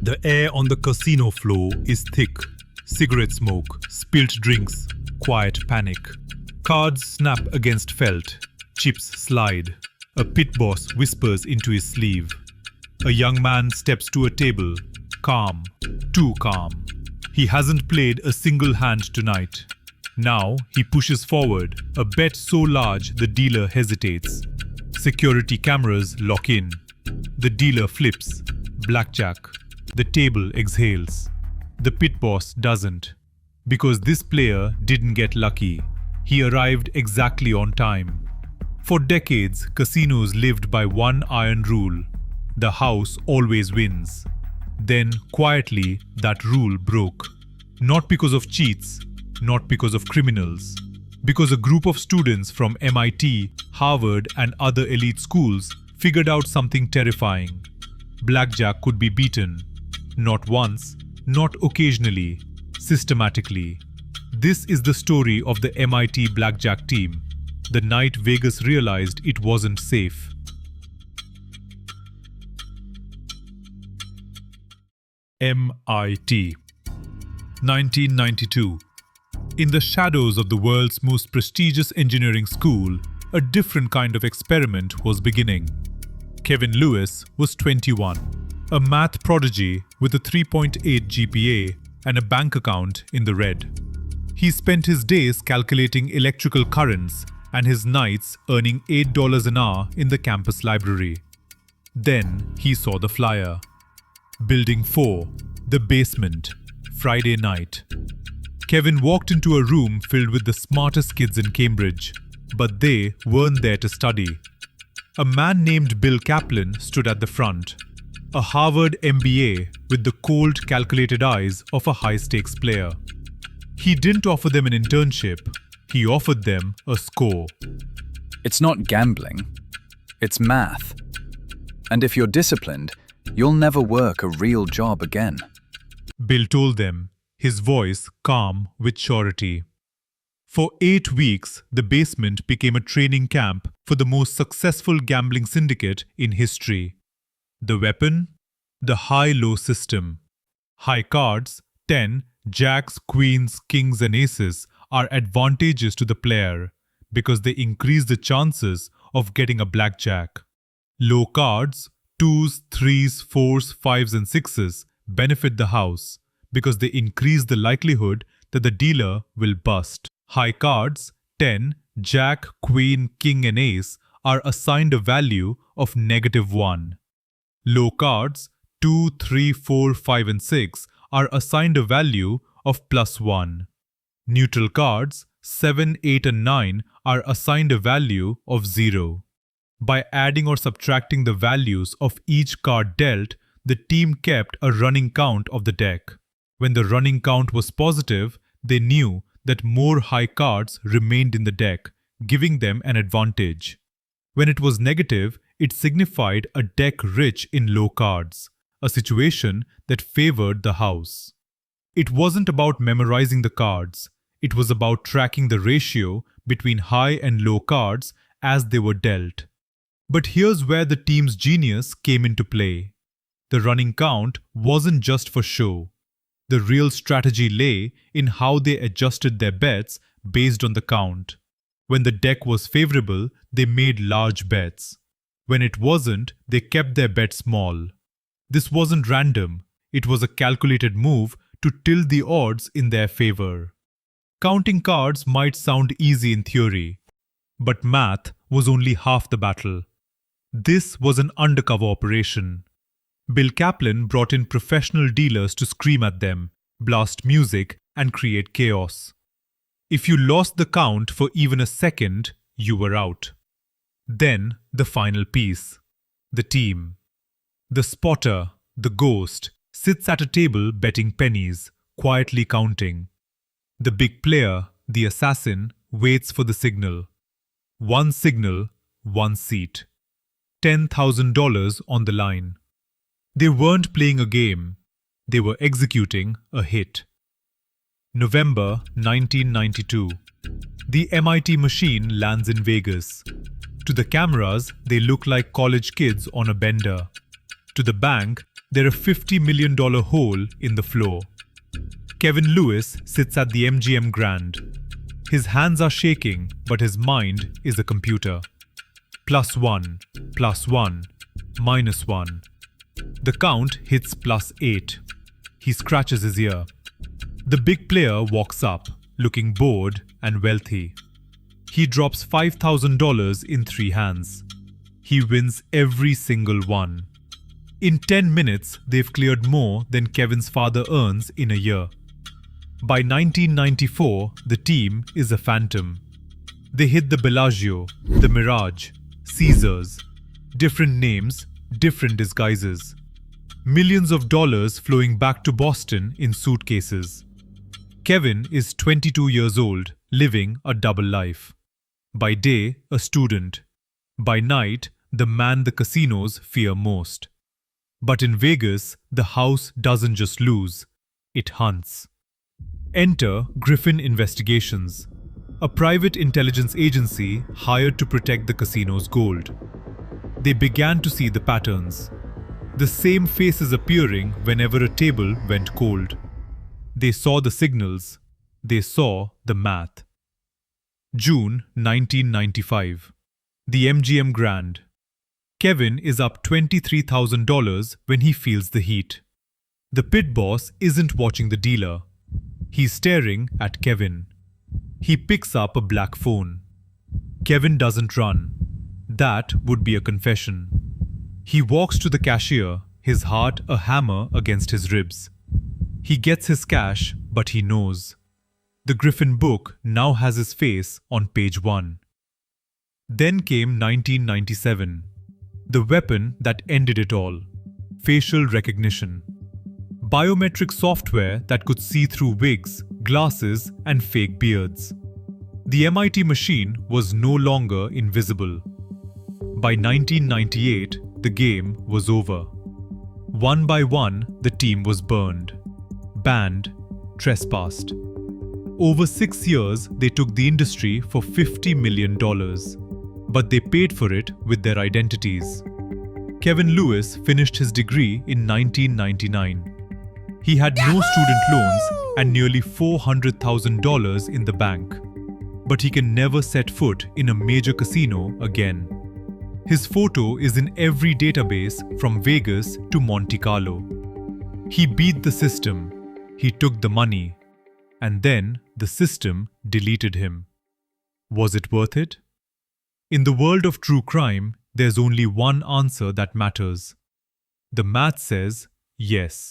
The air on the casino floor is thick. Cigarette smoke, spilt drinks, quiet panic. Cards snap against felt. Chips slide. A pit boss whispers into his sleeve. A young man steps to a table. Calm. Too calm. He hasn't played a single hand tonight. Now he pushes forward, a bet so large the dealer hesitates. Security cameras lock in. The dealer flips. Blackjack. The table exhales. The pit boss doesn't. Because this player didn't get lucky. He arrived exactly on time. For decades, casinos lived by one iron rule. The house always wins. Then, quietly, that rule broke. Not because of cheats, not because of criminals. Because a group of students from MIT, Harvard, and other elite schools figured out something terrifying. Blackjack could be beaten. Not once, not occasionally, systematically. This is the story of the MIT Blackjack Team. The night Vegas realized it wasn't safe. MIT 1992. In the shadows of the world's most prestigious engineering school, a different kind of experiment was beginning. Kevin Lewis was 21, a math prodigy with a 3.8 GPA and a bank account in the red. He spent his days calculating electrical currents and his nights earning $8 an hour in the campus library. Then he saw the flyer. Building 4, the basement, Friday night. Kevin walked into a room filled with the smartest kids in Cambridge, but they weren't there to study. A man named Bill Kaplan stood at the front, a Harvard MBA with the cold, calculated eyes of a high-stakes player. He didn't offer them an internship, he offered them a score. It's not gambling, it's math. And if you're disciplined, you'll never work a real job again. Bill told them, his voice calm with surety. For 8 weeks, the basement became a training camp for the most successful gambling syndicate in history. The weapon? The high-low system. High cards, 10, jacks, queens, kings and aces are advantageous to the player because they increase the chances of getting a blackjack. Low cards, 2s, 3s, 4s, 5s and 6s benefit the house because they increase the likelihood that the dealer will bust. High cards, 10, jack, queen, king and ace are assigned a value of -1. Low cards, 2, 3, 4, 5 and 6 are assigned a value of +1. Neutral cards, 7, 8 and 9 are assigned a value of 0. By adding or subtracting the values of each card dealt, the team kept a running count of the deck. When the running count was positive, they knew that more high cards remained in the deck, giving them an advantage. When it was negative, it signified a deck rich in low cards, a situation that favored the house. It wasn't about memorizing the cards, it was about tracking the ratio between high and low cards as they were dealt. But here's where the team's genius came into play. The running count wasn't just for show. The real strategy lay in how they adjusted their bets based on the count. When the deck was favorable, they made large bets. When it wasn't, they kept their bet small. This wasn't random, it was a calculated move to tilt the odds in their favor. Counting cards might sound easy in theory, but math was only half the battle. This was an undercover operation. Bill Kaplan brought in professional dealers to scream at them, blast music, and create chaos. If you lost the count for even a second, you were out. Then, the final piece. The team. The spotter, the ghost, sits at a table betting pennies, quietly counting. The big player, the assassin, waits for the signal. One signal, one seat. $10,000 on the line. They weren't playing a game. They were executing a hit. November 1992. The MIT machine lands in Vegas. To the cameras, they look like college kids on a bender. To the bank, There a $50 million hole in the floor. Kevin Lewis sits at the MGM Grand. His hands are shaking, but his mind is a computer. +1, +1, -1. The count hits +8. He scratches his ear. The big player walks up, looking bored and wealthy. He drops $5,000 in 3 hands. He wins every single one. In 10 minutes, they've cleared more than Kevin's father earns in a year. By 1994, the team is a phantom. They hit the Bellagio, the Mirage, Caesars. Different names, different disguises. Millions of dollars flowing back to Boston in suitcases. Kevin is 22 years old, living a double life. By day, a student. By night, the man the casinos fear most. But in Vegas, the house doesn't just lose, it hunts. Enter Griffin Investigations, a private intelligence agency hired to protect the casino's gold. They began to see the patterns. The same faces appearing whenever a table went cold. They saw the signals. They saw the math. June 1995. The MGM Grand. Kevin is up $23,000 when he feels the heat. The pit boss isn't watching the dealer. He's staring at Kevin. He picks up a black phone. Kevin doesn't run. That would be a confession. He walks to the cashier, his heart a hammer against his ribs. He gets his cash, but he knows. The Griffin book now has his face on page 1. Then came 1997. The weapon that ended it all. Facial recognition. Biometric software that could see through wigs, glasses, and fake beards. The MIT machine was no longer invisible. By 1998, the game was over. One by one, the team was burned, banned, trespassed. Over 6 years, they took the industry for $50 million. But they paid for it with their identities. Kevin Lewis finished his degree in 1999. He had no student loans and nearly $400,000 in the bank. But he can never set foot in a major casino again. His photo is in every database from Vegas to Monte Carlo. He beat the system. He took the money. And then the system deleted him. Was it worth it? In the world of true crime, there's only one answer that matters. The math says yes.